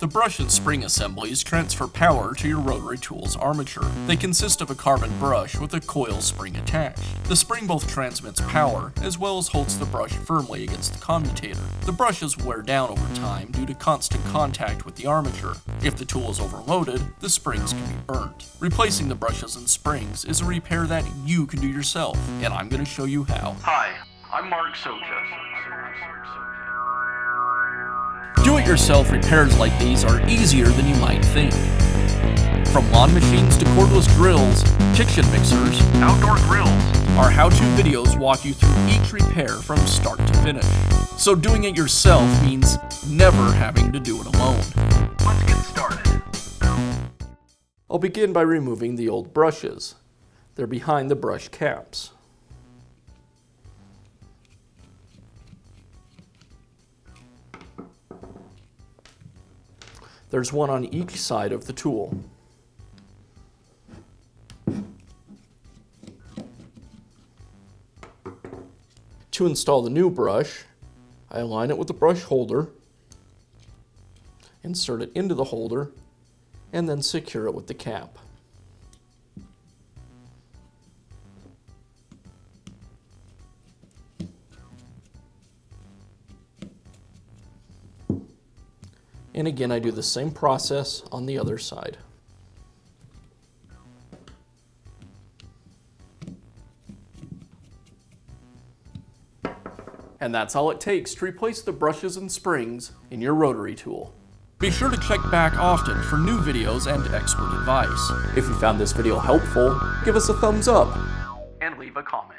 The brush and spring assemblies transfer power to your rotary tool's armature. They consist of a carbon brush with a coil spring attached. The spring both transmits power as well as holds the brush firmly against the commutator. The brushes wear down over time due to constant contact with the armature. If the tool is overloaded, the springs can be burnt. Replacing the brushes and springs is a repair that you can do yourself, and I'm going to show you how. Hi, I'm Mark Socha. Do-it-yourself repairs like these are easier than you might think. From lawn machines to cordless drills, kitchen mixers, outdoor grills, our how-to videos walk you through each repair from start to finish. So doing it yourself means never having to do it alone. Let's get started. I'll begin by removing the old brushes. They're behind the brush caps. There's one on each side of the tool. To install the new brush, I align it with the brush holder, insert it into the holder, and then secure it with the cap. And again, I do the same process on the other side. And that's all it takes to replace the brushes and springs in your rotary tool. Be sure to check back often for new videos and expert advice. If you found this video helpful, give us a thumbs up and leave a comment.